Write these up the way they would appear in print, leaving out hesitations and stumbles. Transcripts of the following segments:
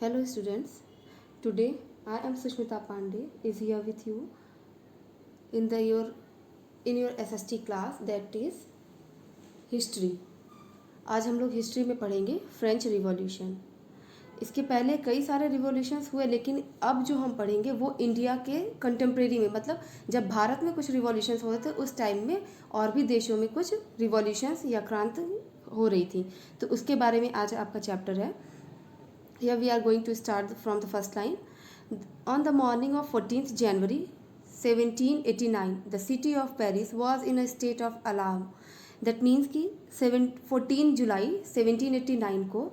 Hello students, today I am Sushmita Pandey is here with you in your SST class that is history. आज हम लोग history में पढ़ेंगे French revolution. इसके पहले कई सारे रिवॉल्यूशंस हुए, लेकिन अब जो हम पढ़ेंगे वो इंडिया के कंटेम्प्रेरी में, मतलब जब भारत में कुछ रिवॉल्यूशंस हुए थे उस टाइम में और भी देशों में कुछ रिवॉल्यूशंस या क्रांति हो रही थी, तो उसके बारे में आज आपका चैप्टर है। Here we are going to start from the first line. On the morning of 14th January 1789, the city of Paris was in a state of alarm. That means कि 14 जुलाई 1789 को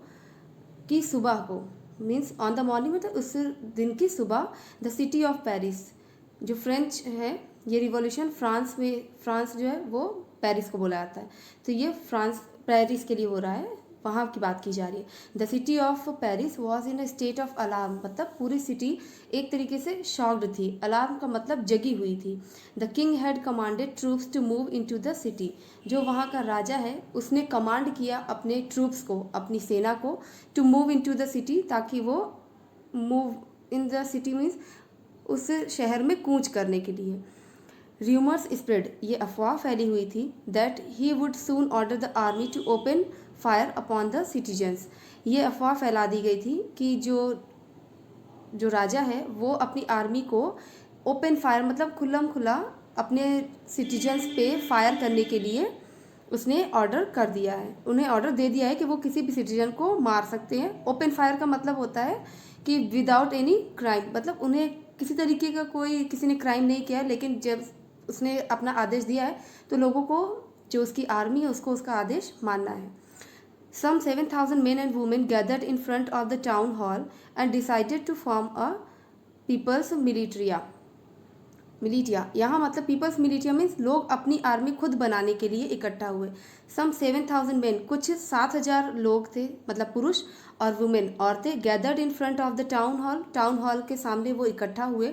की सुबह को मीन्स ऑन द मॉर्निंग मतलब उस दिन की सुबह द सिटी ऑफ पेरिस, जो फ्रेंच है, ये रिवॉल्यूशन फ्रांस जो है वो पेरिस को बोला जाता है, तो ये फ्रांस पेरिस के लिए हो रहा है, वहाँ की बात की जा रही है। The city of Paris was in a state of alarm, मतलब पूरी सिटी एक तरीके से शॉक्ड थी। अलार्म का मतलब जगी हुई थी। The king had commanded troops to move into the city, जो वहाँ का राजा है उसने कमांड किया अपने ट्रूप्स को, अपनी सेना को, to move into the city, ताकि वो move in the city means उस शहर में कूच करने के लिए। रूमर्स स्प्रेड, ये अफवाह फैली हुई थी, that he would soon order the army to open fire upon the citizens, ये अफवाह फैला दी गई थी कि जो राजा है वो अपनी आर्मी को ओपन फायर मतलब खुल्लम खुला अपने सिटीजन्स पे फायर करने के लिए उसने ऑर्डर कर दिया है, उन्हें ऑर्डर दे दिया है कि वो किसी भी सिटीजन को मार सकते हैं। ओपन फायर का मतलब होता है कि विदाउट एनी क्राइम, मतलब उन्हें किसी तरीके का कोई किसी ने क्राइम नहीं किया है, लेकिन जब उसने अपना आदेश दिया है तो लोगों को, जो उसकी आर्मी है, उसको उसका आदेश मानना है। Some 7,000 men and women gathered in front of the town hall and decided to form a people's militia. यहाँ मतलब पीपल्स मिलिटिया मीन्स लोग अपनी आर्मी खुद बनाने के लिए इकट्ठा हुए। सम 7,000 मेन, कुछ 7,000 लोग थे, मतलब पुरुष, और वुमेन औरतें, gathered in front of the town hall के सामने वो इकट्ठा हुए,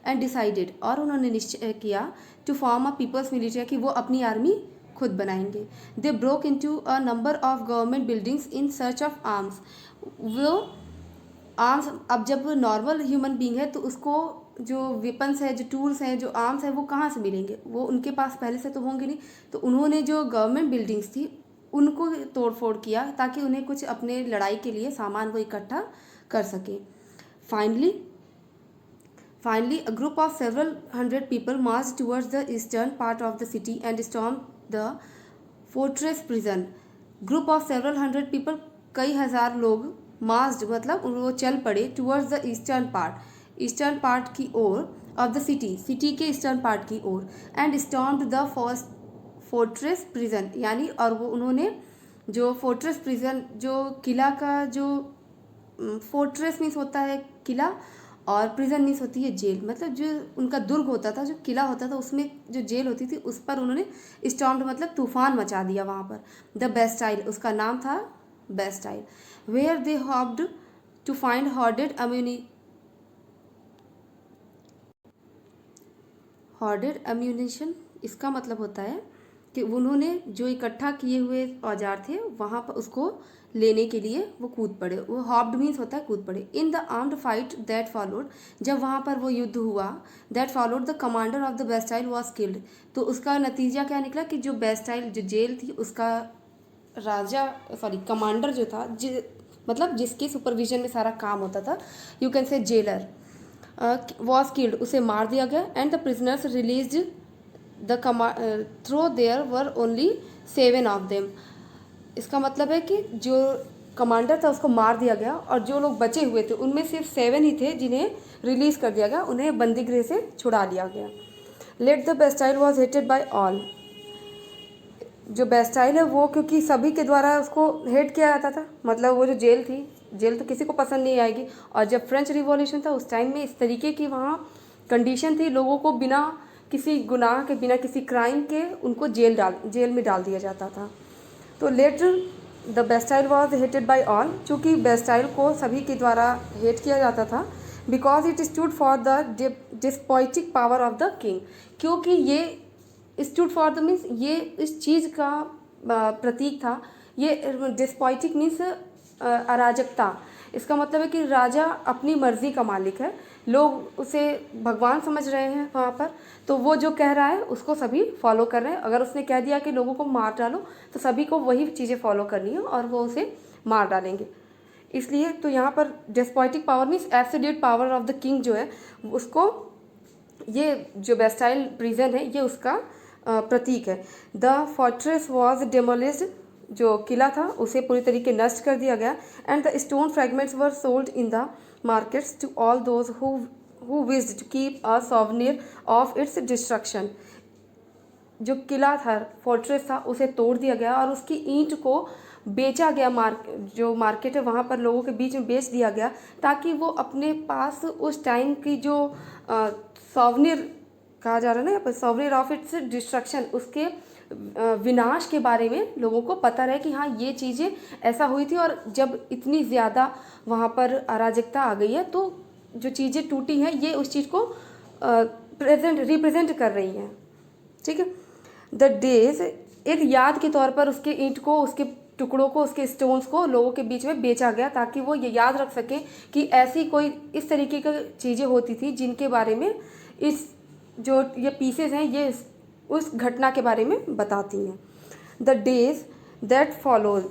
एंड डिसाइडेड, और उन्होंने निश्चय किया, to form a people's militia, कि वो अपनी आर्मी खुद बनाएंगे। They broke into a number of government buildings in search of arms, वो आर्म्स, अब जब नॉर्मल ह्यूमन बींग है तो उसको जो वेपन्स है, जो टूल्स हैं, जो आर्म्स है, वो कहाँ से मिलेंगे, वो उनके पास पहले से तो होंगे नहीं, तो उन्होंने जो गवर्नमेंट बिल्डिंग्स थी उनको तोड़ फोड़ किया ताकि उन्हें कुछ अपने लड़ाई के लिए सामान वो इकट्ठा कर सकें। Finally, a group of several hundred people marched towards the eastern part of the city and stormed the fortress prison. Group of several hundred people, कई हजार लोग, marched मतलब वो चल पड़े, towards the eastern part की ओर, of the city के eastern part की ओर, and stormed the fortress prison, यानी और वो उन्होंने जो fortress prison, जो किला का, जो फोर्ट्रेस मीन्स होता है किला और प्रिजन मीन्स होती है जेल, मतलब जो उनका दुर्ग होता था, जो किला होता था, उसमें जो जेल होती थी उस पर उन्होंने स्टॉर्म्ड मतलब तूफान मचा दिया वहाँ पर। द बेस्टाइल, उसका नाम था Bastille. Where they hoped to find hoarded ammunition, इसका मतलब होता है कि उन्होंने जो इकट्ठा किए हुए औजार थे वहाँ पर उसको लेने के लिए वो कूद पड़े, वो हॉप्ड मीन्स होता है कूद पड़े। In the armed fight that followed, जब वहाँ पर वो युद्ध हुआ, that followed the commander of the Bastille was killed, तो उसका नतीजा क्या निकला कि जो बेस्टाइल जो जेल थी उसका कमांडर जो था, मतलब जिसके सुपरविजन में सारा काम होता था, you can say jailer, was killed, उसे मार दिया गया। And the prisoners released through there were only 7 of them, इसका मतलब है कि जो कमांडर था उसको मार दिया गया और जो लोग बचे हुए थे उनमें सिर्फ 7 ही थे जिन्हें रिलीज कर दिया गया, उन्हें बंदीगृह से छुड़ा लिया गया। Let the Bastille was hated by all, जो बेस्टाइल है वो क्योंकि सभी के द्वारा उसको हेट किया जाता था, मतलब वो जो जेल तो किसी को पसंद नहीं आएगी, और जब फ्रेंच रिवॉल्यूशन था उस टाइम में इस तरीके की वहाँ कंडीशन थी, लोगों को बिना किसी गुनाह के, बिना किसी क्राइम के उनको जेल में डाल दिया जाता था। तो later the Bastille was hated by all, चूँकि बेस्टाइल को सभी के द्वारा हेट किया जाता था, because it stood for the despotic power of the king, क्योंकि ये स्टूड फॉर द मीन्स ये इस चीज़ का प्रतीक था, ये डिस्पोइटिक मीन्स अराजकता, इसका मतलब है कि राजा अपनी मर्ज़ी का मालिक है, लोग उसे भगवान समझ रहे हैं वहाँ पर, तो वो जो कह रहा है उसको सभी फॉलो कर रहे हैं। अगर उसने कह दिया कि लोगों को मार डालो तो सभी को वही चीज़ें फॉलो करनी है और वो उसे मार डालेंगे। इसलिए तो यहाँ पर despotic power means absolute power of the king जो है उसको, ये जो बेस्टाइल प्रिजन है ये उसका प्रतीक है। द फोर्ट्रेस वॉज डेमोलिस्ड, जो किला था उसे पूरी तरीके नष्ट कर दिया गया। And the stone fragments were sold in the markets to all those who wished to keep a souvenir of its destruction. जो किला था, फोर्ट्रेस था, उसे तोड़ दिया गया और उसकी ईंट को बेचा गया, जो मार्केट है वहाँ पर लोगों के बीच में बेच दिया गया, ताकि वो अपने पास उस टाइम की जो सॉवनियर कहा जा रहा है ना यहाँ पर, सॉवनियर ऑफ इट्स डिस्ट्रक्शन, उसके विनाश के बारे में लोगों को पता रहे कि हाँ ये चीज़ें ऐसा हुई थी। और जब इतनी ज़्यादा वहाँ पर अराजकता आ गई है तो जो चीज़ें टूटी हैं ये उस चीज़ को रिप्रेजेंट कर रही हैं। ठीक है। द डेज एक याद के तौर पर उसके ईंट को, उसके टुकड़ों को, उसके स्टोन्स को लोगों के बीच में बेचा गया, ताकि वो ये याद रख सकें कि ऐसी कोई इस तरीके की चीज़ें होती थी जिनके बारे में इस जो ये पीसेस हैं ये उस घटना के बारे में बताती हैं। The days that followed,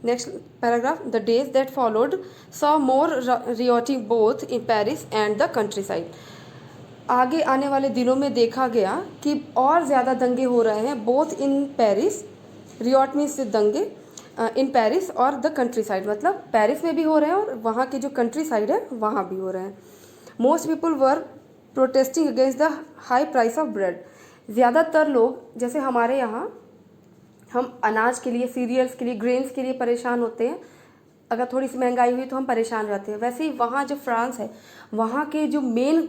next paragraph, the days that followed saw more rioting both in Paris and the countryside. आगे आने वाले दिनों में देखा गया कि और ज़्यादा दंगे हो रहे हैं, both in Paris, Riot means दंगे, इन पेरिस और द कंट्री साइड, मतलब पेरिस में भी हो रहे हैं और वहाँ के जो कंट्री साइड है वहाँ भी हो रहे हैं। Most people were protesting against the high price of bread. ज़्यादातर लोग, जैसे हमारे यहाँ हम अनाज के लिए, सीरियल्स के लिए, ग्रेन्स के लिए परेशान होते हैं, अगर थोड़ी सी महंगाई हुई तो हम परेशान रहते हैं, वैसे ही वहाँ जो फ्रांस है वहाँ के जो मेन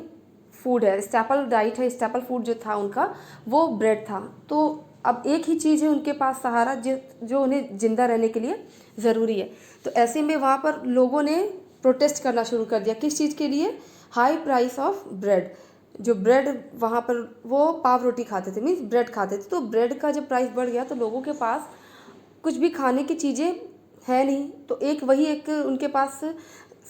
फूड है, स्टेपल डाइट है, स्टेपल फूड जो था उनका वो ब्रेड था। तो अब एक ही चीज़ है उनके पास सहारा जो उन्हें ज़िंदा रहने के लिए ज़रूरी है। तो ऐसे में वहाँ पर लोगों ने प्रोटेस्ट करना शुरू कर दिया, किस चीज़ के लिए? High price of bread. जो ब्रेड वहाँ पर वो पाव रोटी खाते थे, मीन्स ब्रेड खाते थे, तो ब्रेड का जब प्राइस बढ़ गया तो लोगों के पास कुछ भी खाने की चीज़ें है नहीं, तो वही एक उनके पास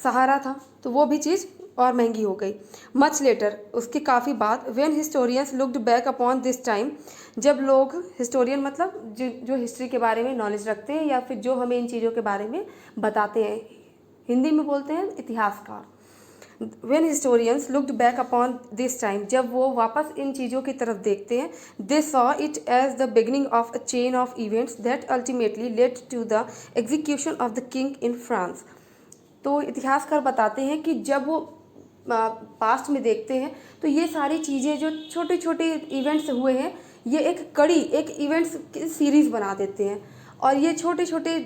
सहारा था, तो वो भी चीज़ और महंगी हो गई। मच लेटर, उसके काफ़ी बाद, when historians looked back upon this time, जब लोग, हिस्टोरियन मतलब जो हिस्ट्री के बारे में नॉलेज रखते हैं या फिर जो हमें इन चीज़ों के बारे में बताते हैं, हिंदी में बोलते हैं इतिहासकार। When historians looked back upon this time, जब वो वापस इन चीज़ों की तरफ देखते हैं, they saw it as the beginning of a chain of events that ultimately led to the execution of the king in France। तो इतिहासकार बताते हैं कि जब वो पास्ट में देखते हैं तो ये सारी चीज़ें जो छोटे छोटे इवेंट्स हुए हैं ये एक कड़ी, एक इवेंट्स की सीरीज़ बना देते हैं, और ये छोटे छोटे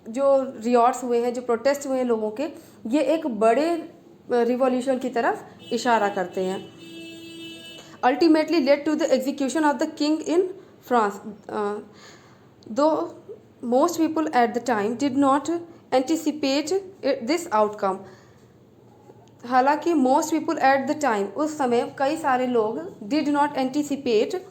जो रियॉट्स हुए हैं, जो प्रोटेस्ट हुए हैं लोगों के, ये एक बड़े रिवॉल्यूशन की तरफ इशारा करते हैं। Ultimately led to the execution of the king in France, though most people at the time did not anticipate this outcome. हालांकि most people at the time, उस समय कई सारे लोग, did not anticipate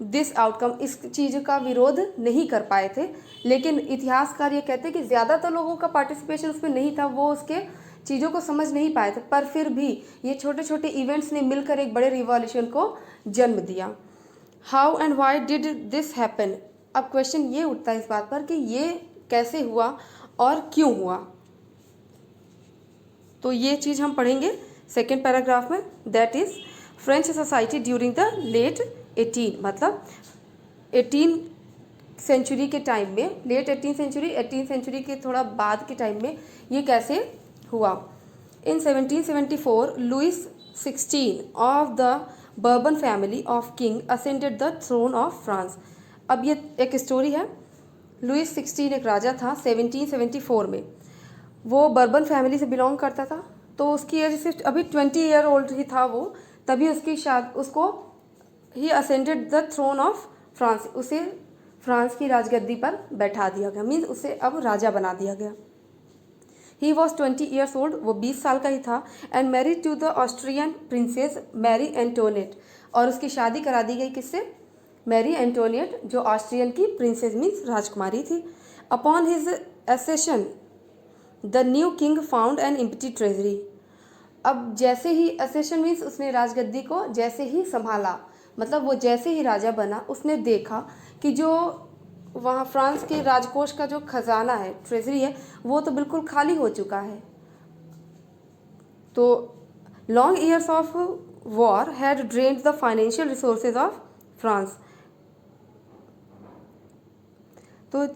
this outcome, इस चीज़ का विरोध नहीं कर पाए थे। लेकिन इतिहासकार ये कहते हैं कि ज़्यादातर लोगों का पार्टिसिपेशन उसमें नहीं था, वो उसके चीज़ों को समझ नहीं पाए थे, पर फिर भी ये छोटे छोटे इवेंट्स ने मिलकर एक बड़े रिवॉल्यूशन को जन्म दिया। How and why did this happen. अब क्वेश्चन ये उठता है इस बात पर कि ये कैसे हुआ और क्यों हुआ, तो ये चीज़ हम पढ़ेंगे सेकेंड पैराग्राफ में। That is French society during the late 18, मतलब 18 सेंचुरी के टाइम में, लेट 18 सेंचुरी के थोड़ा बाद के टाइम में ये कैसे हुआ। In 1774 Louis 16 of the Bourbon family of king ascended the throne of France. अब ये एक स्टोरी है। लुइस 16 एक राजा था 1774 में, वो बर्बन फैमिली से बिलोंग करता था, तो उसकी एज सिर्फ अभी 20 ईयर ओल्ड ही था वो, तभी उसको he ascended the throne of France, उसे फ्रांस की राजगद्दी पर बैठा दिया गया, मीन्स उसे अब राजा बना दिया गया। ही वॉज 20 ईयर्स ओल्ड, वो 20 साल का ही था, and married to the Austrian princess Marie Antoinette, और उसकी शादी करा दी गई किससे? मैरी एंटोनियट, जो ऑस्ट्रियन की प्रिंसेस मीन्स राजकुमारी थी। Upon his accession the new king found an empty treasury. अब जैसे ही असेशन मीन्स उसने राजगद्दी को जैसे ही संभाला, मतलब वो जैसे ही राजा बना उसने देखा कि जो वहाँ फ्रांस के राजकोष का जो खजाना है, ट्रेजरी है, वो तो बिल्कुल खाली हो चुका है। तो long years of war had drained the financial resources of France. तो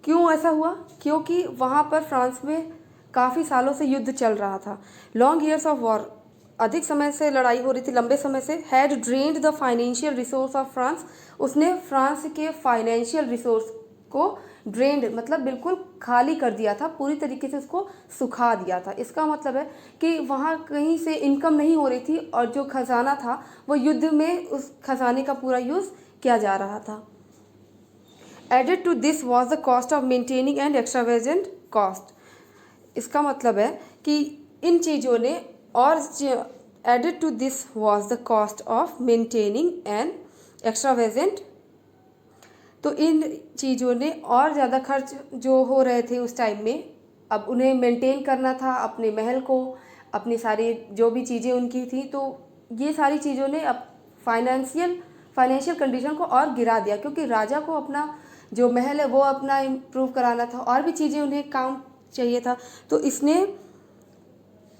क्यों ऐसा हुआ? क्योंकि वहाँ पर फ्रांस में काफ़ी सालों से युद्ध चल रहा था। लॉन्ग ईयर्स ऑफ वॉर, अधिक समय से लड़ाई हो रही थी, लंबे समय से। Had drained the financial resource of France, उसने फ्रांस के फाइनेंशियल रिसोर्स को ड्रेन्ड मतलब बिल्कुल खाली कर दिया था, पूरी तरीके से उसको सुखा दिया था। इसका मतलब है कि वहाँ कहीं से इनकम नहीं हो रही थी और जो खजाना था वो युद्ध में उस खजाने का पूरा यूज़ किया जा रहा था। Added to this was the cost of maintaining and extravagant cost. इसका मतलब है कि इन चीज़ों ने और added to this was the cost of maintaining and extravagant. तो इन चीज़ों ने और ज़्यादा खर्च जो हो रहे थे उस टाइम में, अब उन्हें मेंटेन करना था अपने महल को, अपनी सारी जो भी चीज़ें उनकी थी, तो ये सारी चीज़ों ने अब फाइनेंशियल कंडीशन को और गिरा दिया, क्योंकि राजा को अपना जो महल है वो अपना इम्प्रूव कराना था, और भी चीज़ें उन्हें काम चाहिए था। तो इसने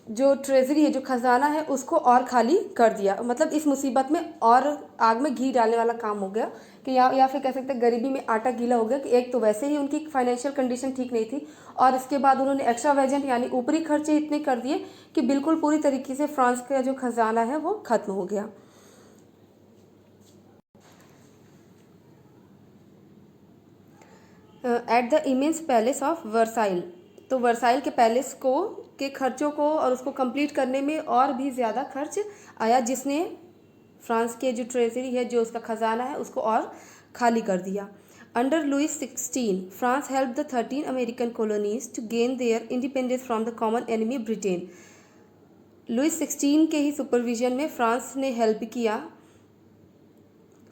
जो ट्रेजरी है, जो खजाना है, उसको और खाली कर दिया। मतलब इस मुसीबत में और आग में घी डालने वाला काम हो गया कि या फिर कह सकते हैं गरीबी में आटा गीला हो गया कि एक तो वैसे ही उनकी फाइनेंशियल कंडीशन ठीक नहीं थी, और इसके बाद उन्होंने एक्स्ट्रा वेजेंट यानी ऊपरी खर्चे इतने कर दिए कि बिल्कुल पूरी तरीके से फ्रांस का जो खजाना है वो खत्म हो गया। At the immense palace of Versailles. तो वर्साइल के पैलेस को के खर्चों को और उसको कंप्लीट करने में और भी ज़्यादा खर्च आया, जिसने फ्रांस के जो ट्रेजरी है, जो उसका खजाना है, उसको और खाली कर दिया। Under Louis 16 France help the 13 American colonies to gain their independence from the common enemy Britain. Louis 16 के ही सुपरविजन में फ्रांस ने हेल्प किया।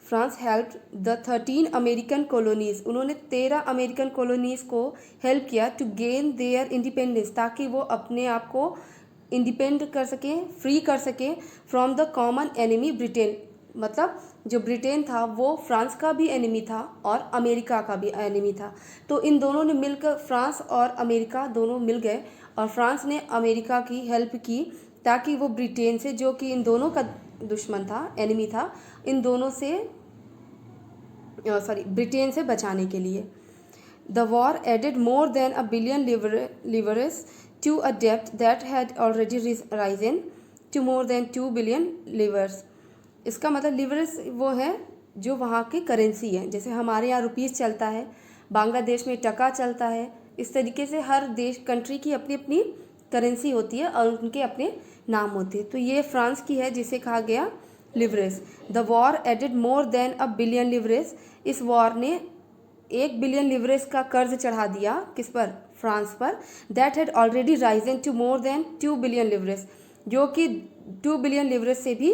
France help the 13 American colonies, उन्होंने 13 अमेरिकन कॉलोनीज़ को हेल्प किया टू गेन देयर इंडिपेंडेंस, ताकि वो अपने आप को इंडिपेंड कर सकें, फ्री कर सकें from the common enemy Britain. मतलब जो ब्रिटेन था वो फ्रांस का भी एनिमी था और अमेरिका का भी एनिमी था। तो इन दोनों ने मिलकर, फ्रांस और अमेरिका दोनों मिल गए और फ्रांस ने अमेरिका की हेल्प की, ताकि वो ब्रिटेन से, जो कि इन दोनों का दुश्मन था, एनिमी था, इन दोनों से ब्रिटेन से बचाने के लिए। The war added more than $1 billion leverage to a depth that had already risen to more than $2 billion livres. इसका मतलब लिवरेज वो है जो वहाँ की करेंसी है। जैसे हमारे यहाँ रुपीस चलता है, बांग्लादेश में टका चलता है, इस तरीके से हर देश, कंट्री की अपनी अपनी करेंसी होती है और उनके अपने नाम होते हैं। तो ये फ्रांस की है जिसे कहा गया leverage. The war added more than $1 billion leverage. इस वॉर ने 1 बिलियन लिवरेज का कर्ज चढ़ा दिया, किस पर? फ्रांस पर। That had already risen to more than 2 billion leverage, जो कि 2 बिलियन लिवरेज से भी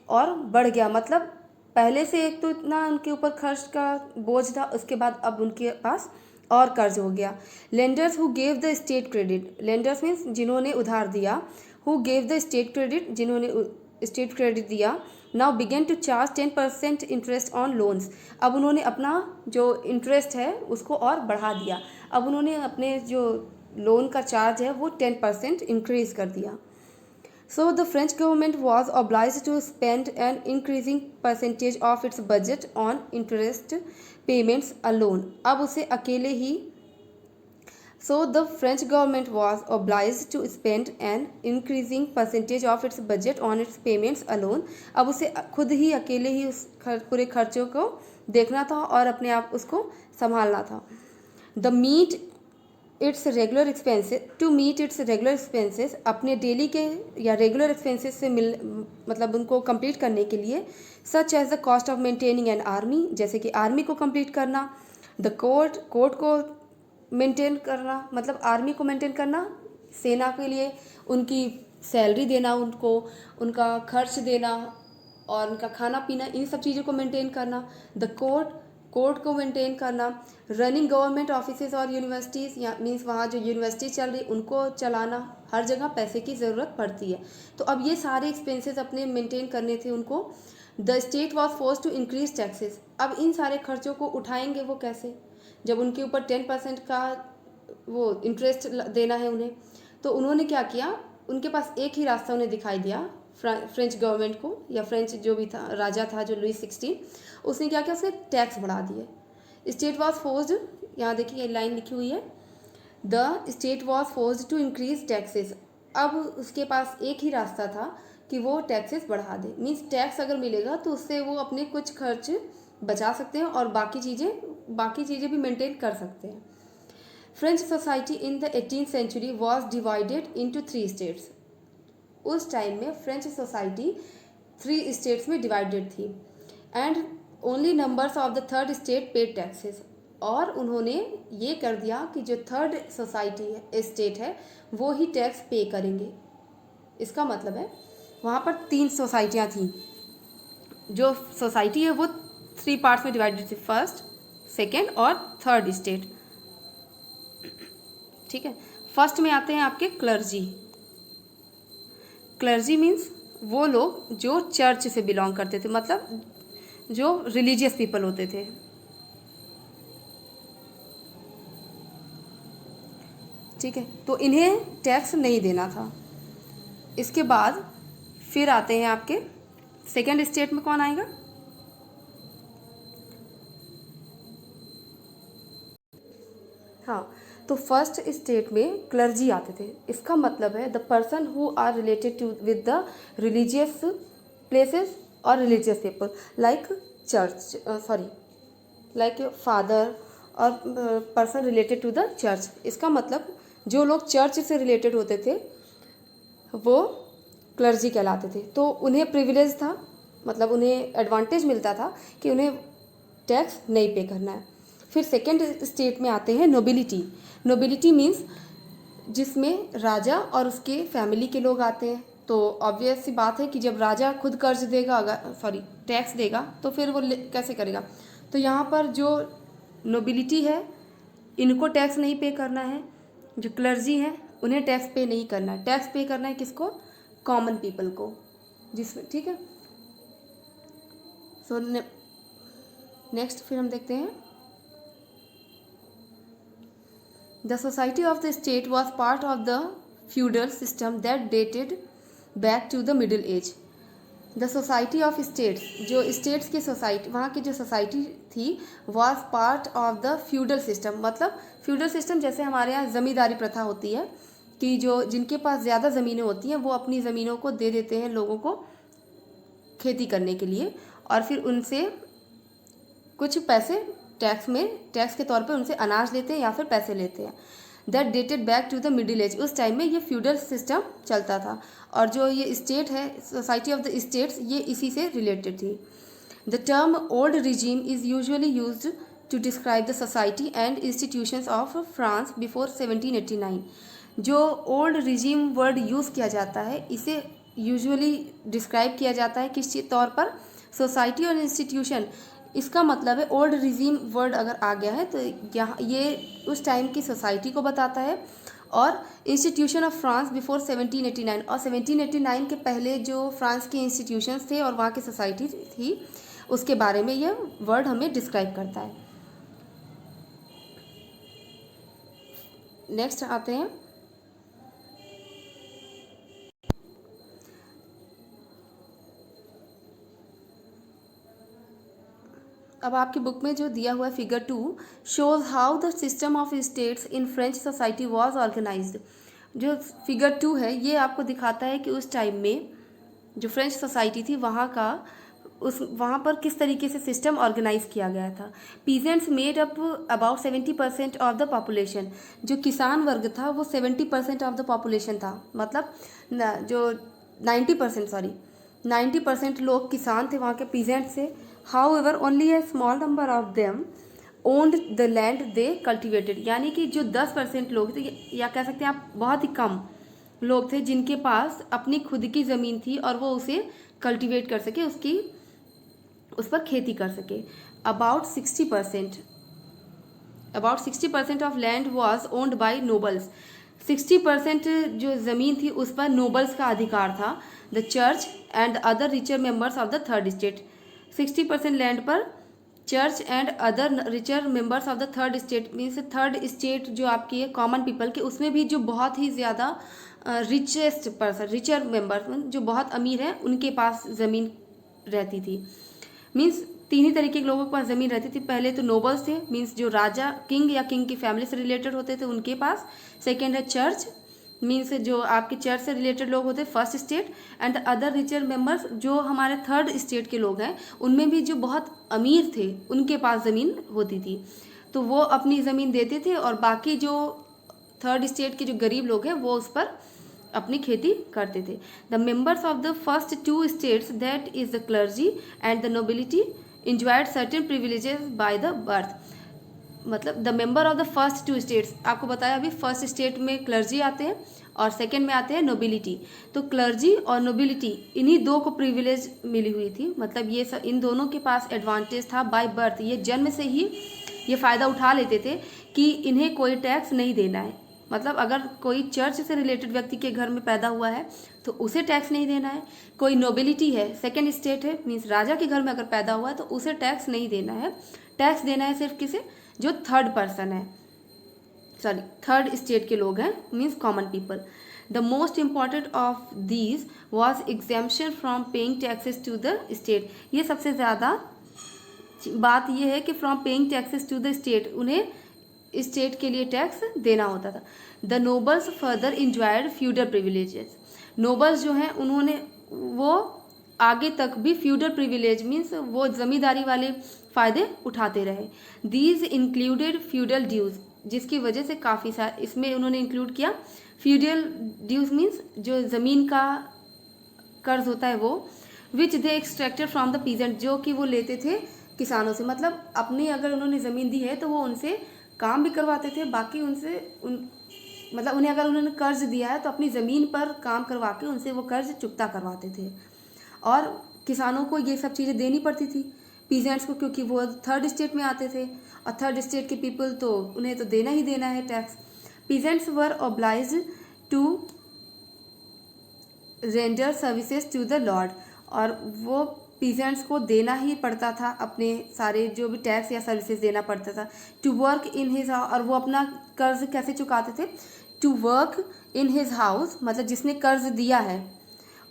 और बढ़ गया। मतलब पहले से एक तो इतना उनके ऊपर खर्च का बोझ था, उसके बाद अब उनके पास और कर्ज हो गया। Lenders who gave the state credit, lenders means जिन्होंने उधार दिया, who gave the state credit जिन्होंने स्टेट क्रेडिट दिया, now began to charge 10% interest on loans. अब उन्होंने अपना जो इंटरेस्ट है उसको और बढ़ा दिया। अब उन्होंने अपने जो लोन का चार्ज है वो 10% इंक्रीज कर दिया। So the French government was obliged to spend an increasing percentage of its budget on interest payments alone. अब उसे अकेले ही So the French government was obliged to spend an increasing percentage of its budget on its payments alone. अब उसे खुद ही अकेले ही उस पूरे खर्चों को देखना था और अपने आप उसको संभालना था। The meet its regular expenses to meet its regular expenses, अपने डेली के या रेगुलर एक्सपेंसेस से मतलब उनको कंप्लीट करने के लिए, such as the cost of maintaining an army, जैसे कि आर्मी को कंप्लीट करना, द कोर्ट को मेंटेन करना, मतलब आर्मी को मेंटेन करना, सेना के लिए उनकी सैलरी देना, उनको उनका खर्च देना और उनका खाना पीना, इन सब चीज़ों को मेंटेन करना। द कोर्ट को मेंटेन करना, रनिंग गवर्नमेंट ऑफिसेज और यूनिवर्सिटीज़, या मीन्स वहाँ जो यूनिवर्सिटी चल रही उनको चलाना, हर जगह पैसे की ज़रूरत पड़ती है। तो अब ये सारे एक्सपेंसेस अपने मेंटेन करने थे उनको। The state was force to increase taxes. अब इन सारे खर्चों को उठाएंगे वो कैसे, जब उनके ऊपर 10% का वो इंटरेस्ट देना है उन्हें। तो उन्होंने क्या किया, उनके पास एक ही रास्ता उन्हें दिखाई दिया, फ्रेंच गवर्नमेंट को, या फ्रेंच जो भी था राजा था जो लुई 16, उसने क्या किया, उसने टैक्स बढ़ा दिए। स्टेट वॉज फोर्स्ड, यहाँ देखिए ये लाइन लिखी हुई है, the state was forced to increase taxes. अब उसके पास एक ही रास्ता था कि वो टैक्सेस बढ़ा दे। मीन्स टैक्स अगर मिलेगा तो उससे वो अपने कुछ खर्च बचा सकते हैं और बाकी चीज़ें भी मेंटेन कर सकते हैं। French society in the 18th century was divided into 3 estates. उस टाइम में फ्रेंच सोसाइटी 3 स्टेट्स में डिवाइडेड थी, and only numbers of the third estate paid taxes. और उन्होंने ये कर दिया कि जो थर्ड सोसाइटी स्टेट है वो ही टैक्स पे करेंगे। इसका मतलब है वहाँ पर 3 सोसाइटियाँ थीं। जो सोसाइटी है वो 3 पार्ट्स में डिवाइडेड थी, फर्स्ट, सेकेंड और थर्ड स्टेट। ठीक है, फर्स्ट में आते हैं आपके क्लर्जी। क्लर्जी मीन्स वो लोग जो चर्च से बिलोंग करते थे, मतलब जो रिलीजियस पीपल होते थे। ठीक है, तो इन्हें टैक्स नहीं देना था। इसके बाद फिर आते हैं आपके सेकेंड स्टेट में, कौन आएगा, हाँ, तो फर्स्ट स्टेट में क्लर्जी आते थे। इसका मतलब है the person who are related to with the religious places और religious people, like church, like father और person related to the church. इसका मतलब जो लोग चर्च से रिलेटेड होते थे वो क्लर्जी कहलाते थे। तो उन्हें प्रिविलेज था, मतलब उन्हें एडवांटेज मिलता था कि उन्हें टैक्स नहीं पे करना है। फिर सेकेंड स्टेट में आते हैं नोबिलिटी। नोबिलिटी मीन्स जिसमें राजा और उसके फैमिली के लोग आते हैं। तो ऑब्वियस सी बात है कि जब राजा खुद कर्ज देगा, टैक्स देगा, तो फिर वो कैसे करेगा। तो यहाँ पर जो नोबिलिटी है इनको टैक्स नहीं पे करना है, जो क्लर्जी है उन्हें टैक्स पे नहीं करना है। टैक्स पे करना है किसको, कॉमन पीपल को, जिसमें, ठीक है। सो नेक्स्ट फिर हम देखते हैं, the society of the state was part of the feudal system that dated back to the middle age. The society of estates, जो स्टेट्स की सोसाइटी, वहाँ की जो सोसाइटी थी, was part of the feudal system. मतलब feudal system जैसे हमारे यहाँ ज़मींदारी प्रथा होती है कि जो जिनके पास ज़्यादा ज़मीनें होती हैं वो अपनी ज़मीनों को दे देते हैं लोगों को खेती करने के लिए, और फिर उनसे कुछ पैसे टैक्स के तौर पे उनसे अनाज लेते हैं या फिर पैसे लेते हैं। That dated back to the middle age. उस टाइम में ये फ्यूडल सिस्टम चलता था, और जो ये स्टेट है, सोसाइटी ऑफ द स्टेट्स, ये इसी से रिलेटेड थी। The term old regime is usually used to describe the society and institutions of France before 1789। जो ओल्ड रिजीम वर्ड यूज़ किया जाता है इसे यूजुअली डिस्क्राइब किया जाता है किस तौर पर, सोसाइटी और इंस्टीट्यूशन। इसका मतलब है ओल्ड रिजीम वर्ड अगर आ गया है तो यहाँ ये उस टाइम की सोसाइटी को बताता है, और इंस्टीट्यूशन ऑफ फ्रांस बिफोर 1789, और 1789 के पहले जो फ्रांस के इंस्टीट्यूशंस थे और वहाँ की सोसाइटी थी उसके बारे में यह वर्ड हमें डिस्क्राइब करता है। नेक्स्ट आते हैं, अब आपकी बुक में जो दिया हुआ है figure 2 shows how the system of estates in French society was organised. जो फिगर 2 है ये आपको दिखाता है कि उस टाइम में जो फ्रेंच सोसाइटी थी वहाँ पर किस तरीके से सिस्टम ऑर्गेनाइज किया गया था। Peasants made up about 70% of the population. जो किसान वर्ग था वो 70% ऑफ द पॉपुलेशन था, मतलब जो 90% लोग किसान थे वहाँ के पीजेंट से। However, only a small number of them owned the land they cultivated। यानी कि जो 10% लोग थे, या कह सकते हैं आप बहुत ही कम लोग थे जिनके पास अपनी खुद की ज़मीन थी और वो उसे कल्टीवेट कर सके, उस पर खेती कर सके। About 60% of land was owned by nobles. 60% जो ज़मीन थी उस पर नोबल्स का अधिकार था। The church and other richer members of the third state. 60% land पर church and other richer members of the third state means third state जो आपकी है कॉमन पीपल के, उसमें भी जो बहुत ही ज़्यादा रिचेस्ट पर्सन, रिचर मेंबर जो बहुत अमीर हैं, उनके पास ज़मीन रहती थी। मीन्स तीन ही तरीके के लोगों के पास ज़मीन रहती थी। पहले तो नोबल्स थे, मीन्स जो राजा, किंग या किंग की फैमिली से रिलेटेड होते थे उनके पास। सेकेंड है चर्च, मीन्स जो आपके चर्च से रिलेटेड लोग होते, first estate. And other richer members जो हमारे थर्ड स्टेट के लोग हैं, उनमें भी जो बहुत अमीर थे उनके पास ज़मीन होती थी, तो वो अपनी ज़मीन देते थे और बाकी जो थर्ड स्टेट के जो गरीब लोग हैं वो उस पर अपनी खेती करते थे। The members of the first two estates that is the clergy and the nobility enjoyed certain privileges by the birth। मतलब the member of the first two estates, आपको बताया अभी फर्स्ट स्टेट में क्लर्जी आते हैं और सेकंड में आते हैं नोबिलिटी। तो क्लर्जी और नोबिलिटी इन्हीं दो को प्रिविलेज मिली हुई थी, मतलब ये सब इन दोनों के पास एडवांटेज था बाय बर्थ। ये जन्म से ही ये फ़ायदा उठा लेते थे कि इन्हें कोई टैक्स नहीं देना है। मतलब अगर कोई चर्च से रिलेटेड व्यक्ति के घर में पैदा हुआ है तो उसे टैक्स नहीं देना है। कोई नोबिलिटी है, सेकंड स्टेट है, मीन्स राजा के घर में अगर पैदा हुआ है तो उसे टैक्स नहीं देना है। टैक्स देना है सिर्फ किसे, जो थर्ड पर्सन है, सॉरी थर्ड स्टेट के लोग हैं, means common people. The most important of these was exemption from paying taxes to the state. ये सबसे ज़्यादा बात यह है कि from paying taxes to the state, उन्हें स्टेट के लिए टैक्स देना होता था। The nobles further enjoyed feudal privileges. Nobles जो हैं उन्होंने वो आगे तक भी फ्यूडल प्रिविलेज मीन्स वो जमींदारी वाले फ़ायदे उठाते रहे। दीज इंक्लूडेड फ्यूडल ड्यूज, जिसकी वजह से काफ़ी सारे इसमें उन्होंने इंक्लूड किया। फ्यूडल ड्यूज मीन्स जो ज़मीन का कर्ज होता है वो, विच दे एक्सट्रैक्टेड फ्रॉम द पीजेंट, जो कि वो लेते थे किसानों से। मतलब अपनी अगर उन्होंने ज़मीन दी है तो वो उनसे काम भी करवाते थे, बाकी उनसे मतलब उन्हें अगर उन्होंने कर्ज दिया है तो अपनी ज़मीन पर काम करवा के उनसे वो कर्ज चुकता करवाते थे। और किसानों को ये सब चीज़ें देनी पड़ती थी पीजेंट्स को, क्योंकि वो थर्ड स्टेट में आते थे और थर्ड स्टेट के पीपल तो उन्हें तो देना ही देना है tax. Peasants were obliged to render services to the lord, और वो पीजेंट्स को देना ही पड़ता था, अपने सारे जो भी टैक्स या सर्विसेज देना पड़ता था। टू वर्क इन हिज, और वो अपना कर्ज कैसे चुकाते थे, to work in his house, मतलब जिसने कर्ज दिया है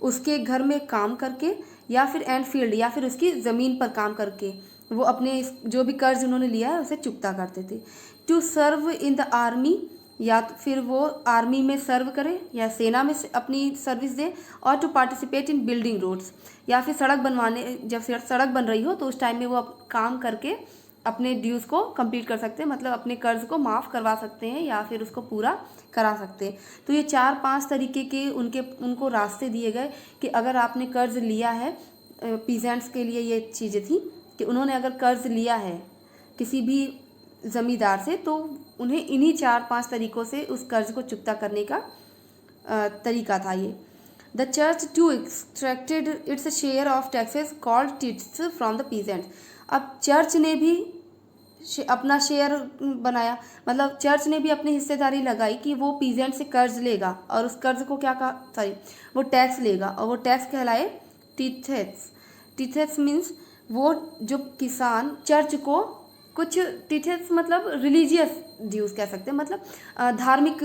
उसके घर में काम करके, या फिर एंड फील्ड, या फिर उसकी ज़मीन पर काम करके वो अपने जो भी कर्ज उन्होंने लिया है उसे चुकता करते थे। To serve in the army, या तो फिर वो आर्मी में सर्व करें या सेना में अपनी सर्विस दें। और to participate in building roads, या फिर सड़क बनवाने, जब सड़क बन रही हो तो उस टाइम में वो काम करके अपने ड्यूज़ को कंप्लीट कर सकते हैं, मतलब अपने कर्ज को माफ़ करवा सकते हैं या फिर उसको पूरा करा सकते हैं। तो ये 4-5 तरीके के उनको रास्ते दिए गए कि अगर आपने कर्ज लिया है, पीजेंट्स के लिए ये चीज़ें थी कि उन्होंने अगर कर्ज लिया है किसी भी ज़मींदार से तो उन्हें इन्हीं 4-5 तरीक़ों से उस कर्ज को चुकता करने का तरीका था ये। The church too extracted its share of taxes called tithes from the peasants. अब चर्च ने भी अपना शेयर बनाया, मतलब चर्च ने भी अपनी हिस्सेदारी लगाई कि वो पीजेंट से कर्ज लेगा और उस कर्ज को क्या कहा, सॉरी वो टैक्स लेगा, और वो टैक्स कहलाए टिथेस। टिथेस मीन्स वो जो किसान चर्च को कुछ, टिथेस मतलब रिलीजियस ड्यूज कह सकते हैं, मतलब धार्मिक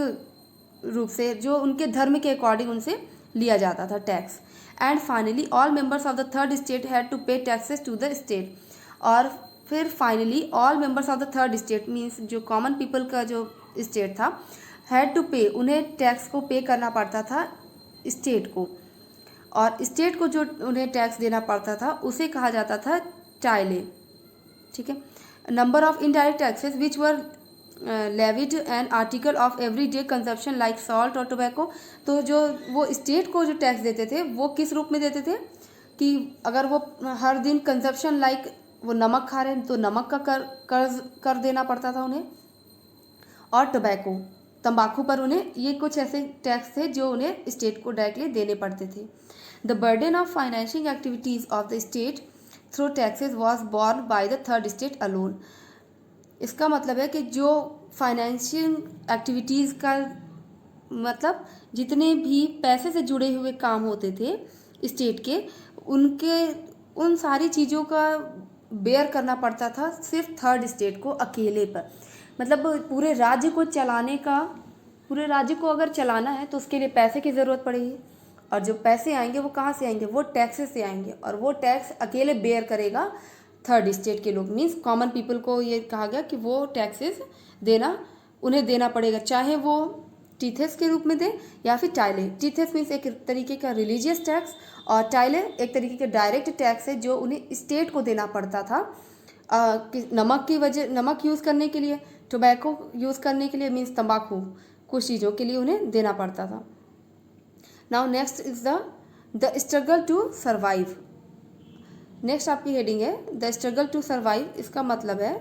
रूप से जो उनके धर्म के अकॉर्डिंग उनसे लिया जाता था tax. And finally all members of the third estate had to pay taxes to the state. और फिर finally all members of the third state means जो कॉमन पीपल का जो स्टेट था, हैड टू पे, उन्हें टैक्स को पे करना पड़ता था स्टेट को, और स्टेट को जो उन्हें टैक्स देना पड़ता था उसे कहा जाता था टाइले। ठीक है। Number of indirect taxes which were levied an article of every day consumption like salt और टोबैको। तो जो वो स्टेट को जो टैक्स देते थे वो किस रूप में देते थे कि अगर वो हर दिन कंजप्शन लाइक वो नमक खा रहे हैं तो नमक का कर्ज कर देना पड़ता था उन्हें, और टोबैको तंबाकू पर उन्हें, ये कुछ ऐसे टैक्स थे जो उन्हें स्टेट को डायरेक्टली देने पड़ते थे। The burden of financing activities of the state through taxes was borne by the third state alone. इसका मतलब है कि जो फाइनेंशियल एक्टिविटीज़ का मतलब जितने भी पैसे से जुड़े हुए काम होते थे स्टेट के, उनके उन सारी चीज़ों का बेयर करना पड़ता था सिर्फ थर्ड स्टेट को अकेले पर। मतलब पूरे राज्य को चलाने का, पूरे राज्य को अगर चलाना है तो उसके लिए पैसे की ज़रूरत पड़ेगी, और जो पैसे आएंगे वो कहाँ से आएंगे, वो टैक्सेस से आएंगे, और वो टैक्स अकेले बेयर करेगा थर्ड स्टेट के लोग। मीन्स कॉमन पीपल को ये कहा गया कि वो टैक्सेस देना, उन्हें देना पड़ेगा, चाहे वो टीथेस के रूप में दे या फिर टाइले। टीथेस मीन्स एक तरीके का रिलीजियस टैक्स, और टाइले एक तरीके का डायरेक्ट टैक्स है जो उन्हें स्टेट को देना पड़ता था नमक की वजह, नमक यूज़ करने के लिए, टोबैको यूज़ करने के लिए, मीन्स तंबाकू, कुछ चीज़ों के लिए उन्हें देना पड़ता था। Now next is the struggle to survive. Next आपकी हेडिंग है द स्ट्रगल टू सर्वाइव। इसका मतलब है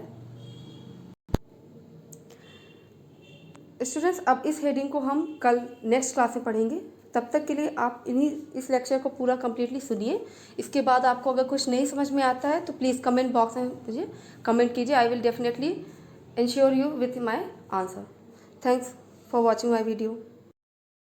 स्टूडेंट्स, अब इस हेडिंग को हम कल नेक्स्ट क्लास में पढ़ेंगे। तब तक के लिए आप इस लेक्चर को पूरा कम्प्लीटली सुनिए। इसके बाद आपको अगर कुछ नहीं समझ में आता है तो प्लीज़ कमेंट बॉक्स में मुझे कमेंट कीजिए। I will definitely ensure you with my answer. Thanks for watching my video.